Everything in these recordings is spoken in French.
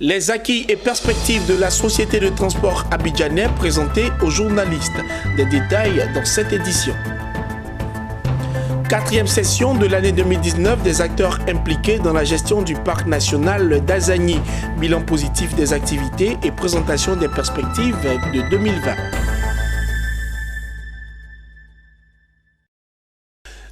Les acquis et perspectives de la société de transport abidjanais présentés aux journalistes. Des détails dans cette édition. 4e session de l'année 2019 des acteurs impliqués dans la gestion du parc national d'Azagny. Bilan positif des activités et présentation des perspectives de 2020.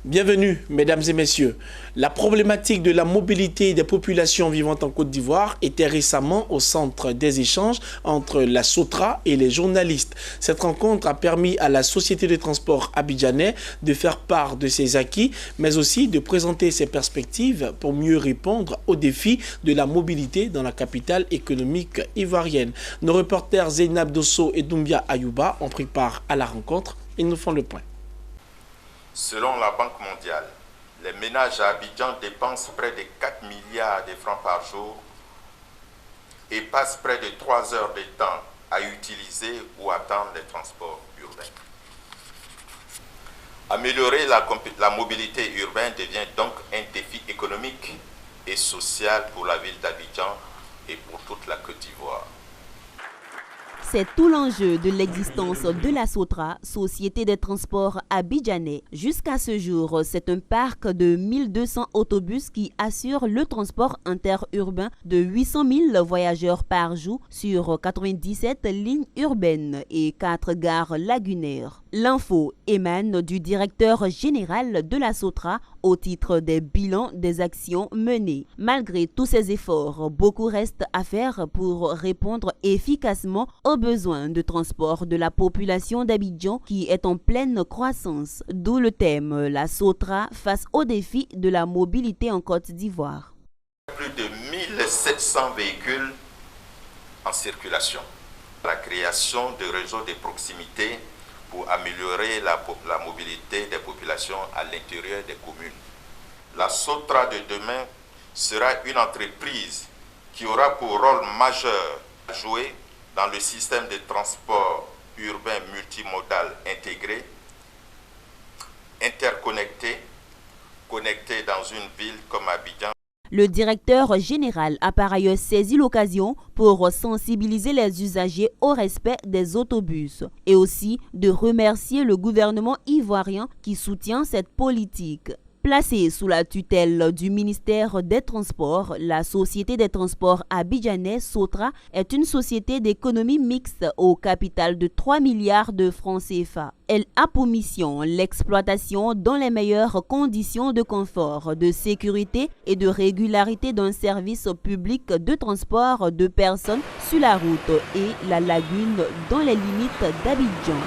Bienvenue, mesdames et messieurs. La problématique de la mobilité des populations vivant en Côte d'Ivoire était récemment au centre des échanges entre la SOTRA et les journalistes. Cette rencontre a permis à la société de transport abidjanais de faire part de ses acquis, mais aussi de présenter ses perspectives pour mieux répondre aux défis de la mobilité dans la capitale économique ivoirienne. Nos reporters Zeynab Dosso et Doumbia Ayouba ont pris part à la rencontre et nous font le point. Selon la Banque mondiale, les ménages à Abidjan dépensent près de 4 milliards de francs par jour et passent près de 3 heures de temps à utiliser ou attendre les transports urbains. Améliorer la mobilité urbaine devient donc un défi économique et social pour la ville d'Abidjan et pour toute la Côte d'Ivoire. C'est tout l'enjeu de l'existence de la SOTRA, Société des transports abidjanais. Jusqu'à ce jour, c'est un parc de 1200 autobus qui assure le transport interurbain de 800 000 voyageurs par jour sur 97 lignes urbaines et 4 gares lagunaires. L'info émane du directeur général de la SOTRA au titre des bilans des actions menées. Malgré tous ces efforts, beaucoup reste à faire pour répondre efficacement aux besoins de transport de la population d'Abidjan qui est en pleine croissance. D'où le thème « La SOTRA face aux défis de la mobilité en Côte d'Ivoire ». Plus de 1700 véhicules en circulation. La création de réseaux de proximité pour améliorer la mobilité des populations à l'intérieur des communes. La SOTRA de demain sera une entreprise qui aura pour rôle majeur à jouer dans le système de transport urbain multimodal intégré, interconnecté, connecté dans une ville comme Abidjan. Le directeur général a par ailleurs saisi l'occasion pour sensibiliser les usagers au respect des autobus et aussi de remercier le gouvernement ivoirien qui soutient cette politique. Placée sous la tutelle du ministère des Transports, la Société des transports abidjanais SOTRA est une société d'économie mixte au capital de 3 milliards de francs CFA. Elle a pour mission l'exploitation dans les meilleures conditions de confort, de sécurité et de régularité d'un service public de transport de personnes sur la route et la lagune dans les limites d'Abidjan.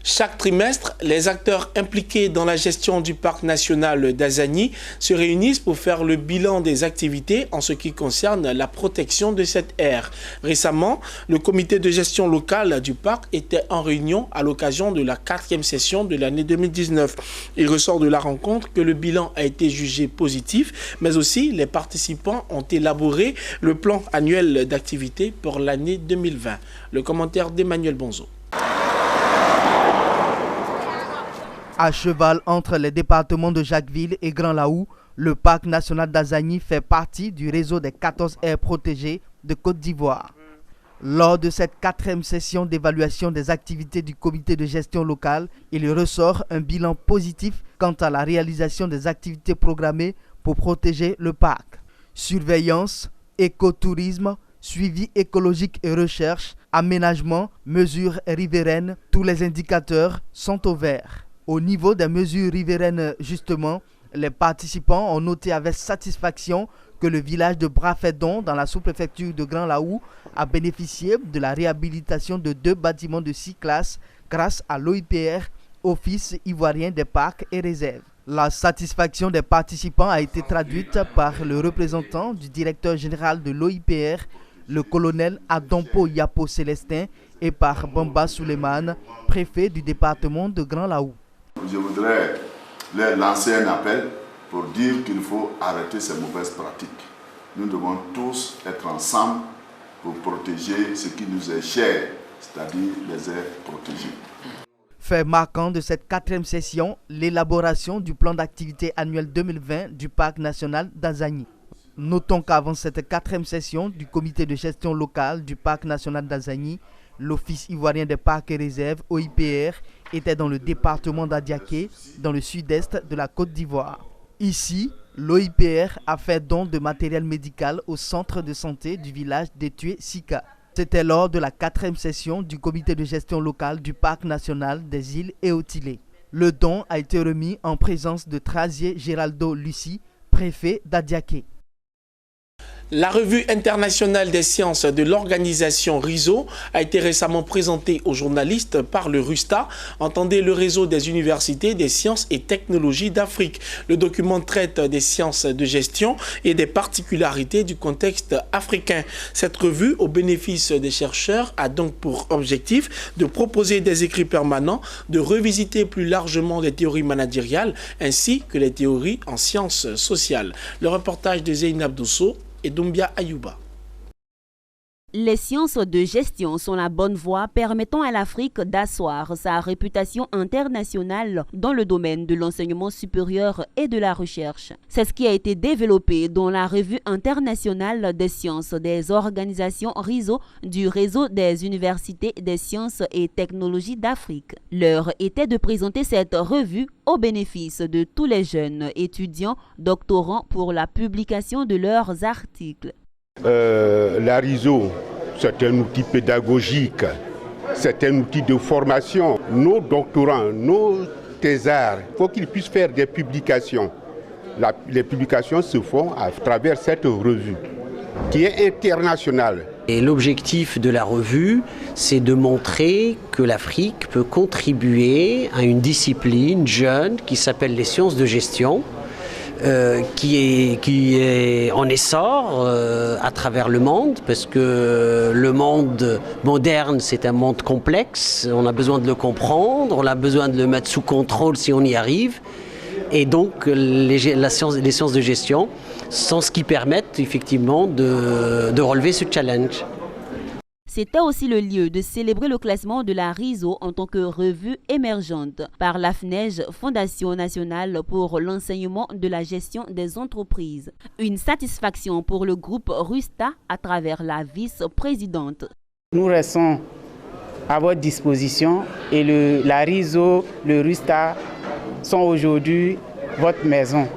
Chaque trimestre, les acteurs impliqués dans la gestion du parc national d'Azagny se réunissent pour faire le bilan des activités en ce qui concerne la protection de cette aire. Récemment, le comité de gestion locale du parc était en réunion à l'occasion de la 4e session de l'année 2019. Il ressort de la rencontre que le bilan a été jugé positif, mais aussi les participants ont élaboré le plan annuel d'activité pour l'année 2020. Le commentaire d'Emmanuel Bonzo. À cheval entre les départements de Jacquesville et Grand-Laou, le parc national d'Azagny fait partie du réseau des 14 aires protégées de Côte d'Ivoire. Lors de cette 4e session d'évaluation des activités du comité de gestion locale, il ressort un bilan positif quant à la réalisation des activités programmées pour protéger le parc. Surveillance, écotourisme, suivi écologique et recherche, aménagement, mesures riveraines, tous les indicateurs sont au vert. Au niveau des mesures riveraines, justement, les participants ont noté avec satisfaction que le village de Brafedon, dans la sous-préfecture de Grand-Laou, a bénéficié de la réhabilitation de 2 bâtiments de 6 classes grâce à l'OIPR, Office ivoirien des parcs et réserves. La satisfaction des participants a été traduite par le représentant du directeur général de l'OIPR, le colonel Adompo Yapo Célestin, et par Bamba Souleymane, préfet du département de Grand-Laou. Je voudrais leur lancer un appel pour dire qu'il faut arrêter ces mauvaises pratiques. Nous devons tous être ensemble pour protéger ce qui nous est cher, c'est-à-dire les aires protégées. Fait marquant de cette 4e session, l'élaboration du plan d'activité annuel 2020 du parc national d'Azagny. Notons qu'avant cette 4e session du comité de gestion locale du parc national d'Azagny, l'Office ivoirien des parcs et réserves, OIPR, était dans le département d'Adiaké, dans le sud-est de la Côte d'Ivoire. Ici, l'OIPR a fait don de matériel médical au centre de santé du village d'Etué-Sika. C'était lors de la 4e session du comité de gestion locale du parc national des îles Eotilé. Le don a été remis en présence de Trazier Géraldo Lucie, préfet d'Adiaké. La revue internationale des sciences de l'organisation RISO a été récemment présentée aux journalistes par le RUSTA, entendez le réseau des universités des sciences et technologies d'Afrique. Le document traite des sciences de gestion et des particularités du contexte africain. Cette revue, au bénéfice des chercheurs, a donc pour objectif de proposer des écrits permanents, de revisiter plus largement les théories managériales ainsi que les théories en sciences sociales. Le reportage de Zeynab Dosso et Doumbia Ayouba. Les sciences de gestion sont la bonne voie permettant à l'Afrique d'asseoir sa réputation internationale dans le domaine de l'enseignement supérieur et de la recherche. C'est ce qui a été développé dans la revue internationale des sciences des organisations RISO du réseau des universités des sciences et technologies d'Afrique. L'heure était de présenter cette revue au bénéfice de tous les jeunes étudiants doctorants pour la publication de leurs articles. La RISO, c'est un outil pédagogique, c'est un outil de formation. Nos doctorants, nos thésards, il faut qu'ils puissent faire des publications. Les publications se font à travers cette revue, qui est internationale. Et l'objectif de la revue, c'est de montrer que l'Afrique peut contribuer à une discipline jeune qui s'appelle les sciences de gestion, qui est en essor à travers le monde, parce que le monde moderne, c'est un monde complexe, on a besoin de le comprendre, on a besoin de le mettre sous contrôle si on y arrive, et donc les sciences de gestion sont ce qui permettent effectivement de relever ce challenge. C'était aussi le lieu de célébrer le classement de la RISO en tant que revue émergente par la FNEJ, Fondation nationale pour l'enseignement de la gestion des entreprises. Une satisfaction pour le groupe RUSTA à travers la vice-présidente. Nous restons à votre disposition et la RISO, le RUSTA sont aujourd'hui votre maison.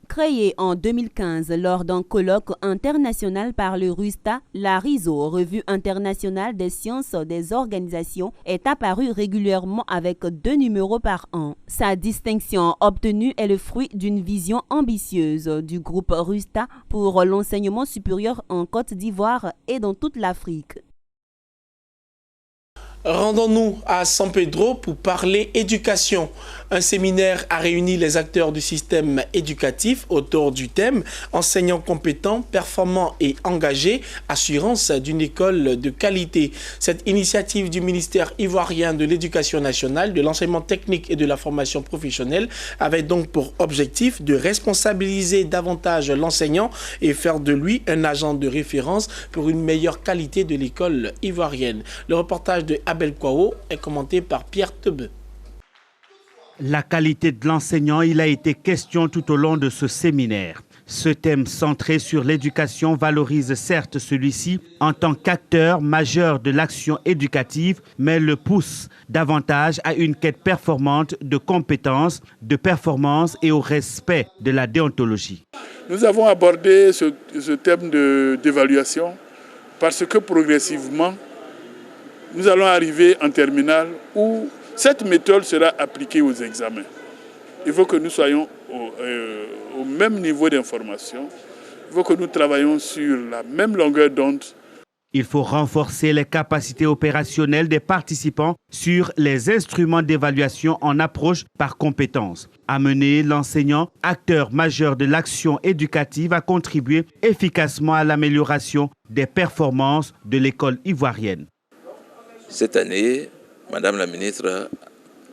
Créée en 2015 lors d'un colloque international par le RUSTA, la RISO, Revue internationale des sciences des organisations, est apparue régulièrement avec 2 numéros par an. Sa distinction obtenue est le fruit d'une vision ambitieuse du groupe RUSTA pour l'enseignement supérieur en Côte d'Ivoire et dans toute l'Afrique. Rendons-nous à San Pedro pour parler éducation. Un séminaire a réuni les acteurs du système éducatif autour du thème « Enseignants compétents, performants et engagés, assurance d'une école de qualité ». Cette initiative du ministère ivoirien de l'Éducation nationale, de l'enseignement technique et de la formation professionnelle avait donc pour objectif de responsabiliser davantage l'enseignant et faire de lui un agent de référence pour une meilleure qualité de l'école ivoirienne. Le reportage de Abel Kwao est commenté par Pierre Tebe. La qualité de l'enseignant, il a été question tout au long de ce séminaire. Ce thème centré sur l'éducation valorise certes celui-ci en tant qu'acteur majeur de l'action éducative, mais le pousse davantage à une quête performante de compétences, de performance et au respect de la déontologie. Nous avons abordé ce thème d'évaluation parce que progressivement, nous allons arriver en terminale où cette méthode sera appliquée aux examens. Il faut que nous soyons au même niveau d'information. Il faut que nous travaillions sur la même longueur d'onde. Il faut renforcer les capacités opérationnelles des participants sur les instruments d'évaluation en approche par compétences. Amener l'enseignant, acteur majeur de l'action éducative, à contribuer efficacement à l'amélioration des performances de l'école ivoirienne. Cette année, Madame la ministre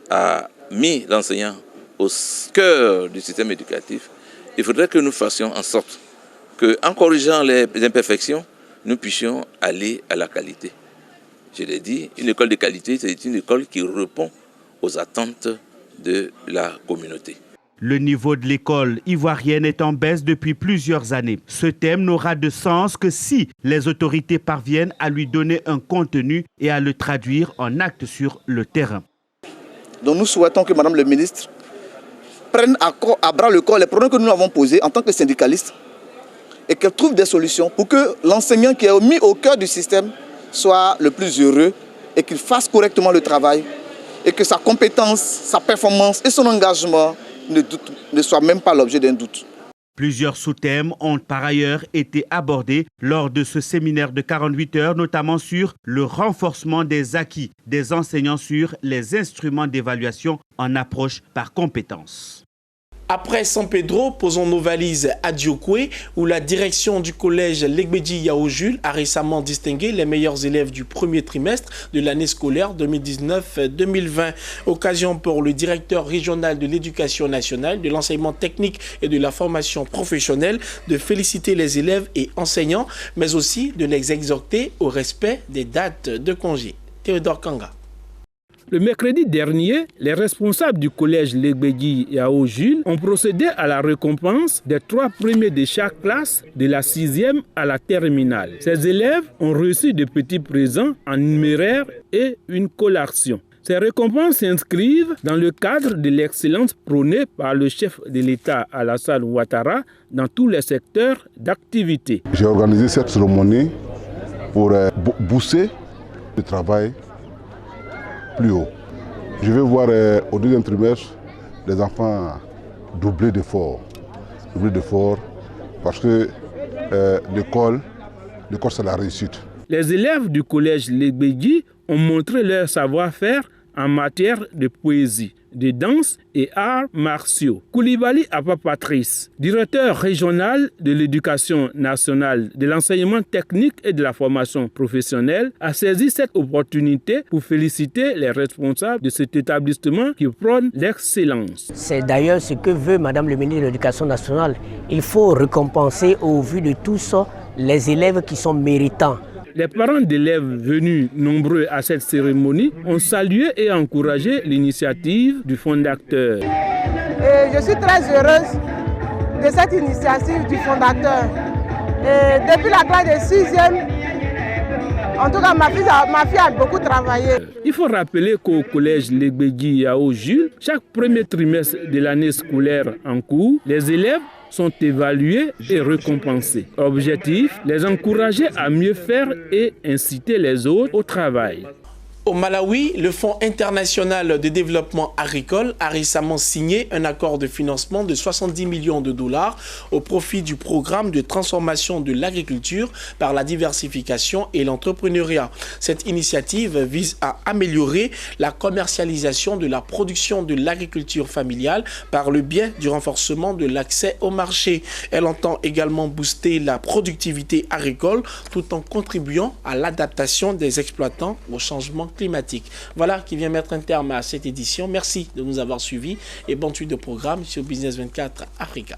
a mis l'enseignant au cœur du système éducatif. Il faudrait que nous fassions en sorte qu'en corrigeant les imperfections, nous puissions aller à la qualité. Je l'ai dit, une école de qualité, c'est une école qui répond aux attentes de la communauté. Le niveau de l'école ivoirienne est en baisse depuis plusieurs années. Ce thème n'aura de sens que si les autorités parviennent à lui donner un contenu et à le traduire en actes sur le terrain. Donc nous souhaitons que Madame le ministre prenne à bras le corps les problèmes que nous avons posés en tant que syndicalistes et qu'elle trouve des solutions pour que l'enseignant qui est mis au cœur du système soit le plus heureux et qu'il fasse correctement le travail et que sa compétence, sa performance et son engagement ne soient même pas l'objet d'un doute. Plusieurs sous-thèmes ont par ailleurs été abordés lors de ce séminaire de 48 heures, notamment sur le renforcement des acquis des enseignants sur les instruments d'évaluation en approche par compétences. Après San Pedro, posons nos valises à Diokwe, où la direction du collège Legbeji Yao Jules a récemment distingué les meilleurs élèves du premier trimestre de l'année scolaire 2019-2020. Occasion pour le directeur régional de l'éducation nationale, de l'enseignement technique et de la formation professionnelle de féliciter les élèves et enseignants, mais aussi de les exhorter au respect des dates de congé. Théodore Kanga. Le mercredi dernier, les responsables du collège Legbeji Yao Jules ont procédé à la récompense des 3 premiers de chaque classe, de la 6e à la terminale. Ces élèves ont reçu de petits présents en numéraire et une collation. Ces récompenses s'inscrivent dans le cadre de l'excellence prônée par le chef de l'État Alassane Ouattara dans tous les secteurs d'activité. J'ai organisé cette cérémonie pour booster le travail plus haut. Je vais voir au deuxième trimestre les enfants doubler d'efforts parce que l'école c'est la réussite. Les élèves du collège Legbeji ont montré leur savoir-faire en matière de poésie, de danse et arts martiaux. Koulibaly Abba Patrice, directeur régional de l'éducation nationale, de l'enseignement technique et de la formation professionnelle, a saisi cette opportunité pour féliciter les responsables de cet établissement qui prône l'excellence. C'est d'ailleurs ce que veut Madame le ministre de l'Éducation nationale. Il faut récompenser au vu de tous les élèves qui sont méritants. Les parents d'élèves venus nombreux à cette cérémonie ont salué et encouragé l'initiative du fondateur. Et je suis très heureuse de cette initiative du fondateur. Et depuis la classe de 6e, en tout cas ma fille a beaucoup travaillé. Il faut rappeler qu'au collège Legbeji Yao Jules, chaque premier trimestre de l'année scolaire en cours, les élèves sont évalués et récompensés. Objectif, les encourager à mieux faire et inciter les autres au travail. Au Malawi, le Fonds international de développement agricole a récemment signé un accord de financement de 70 millions de dollars au profit du programme de transformation de l'agriculture par la diversification et l'entrepreneuriat. Cette initiative vise à améliorer la commercialisation de la production de l'agriculture familiale par le biais du renforcement de l'accès au marché. Elle entend également booster la productivité agricole tout en contribuant à l'adaptation des exploitants au changement climatique. Voilà qui vient mettre un terme à cette édition. Merci de nous avoir suivis et bonne suite de programme sur Business 24 Africa.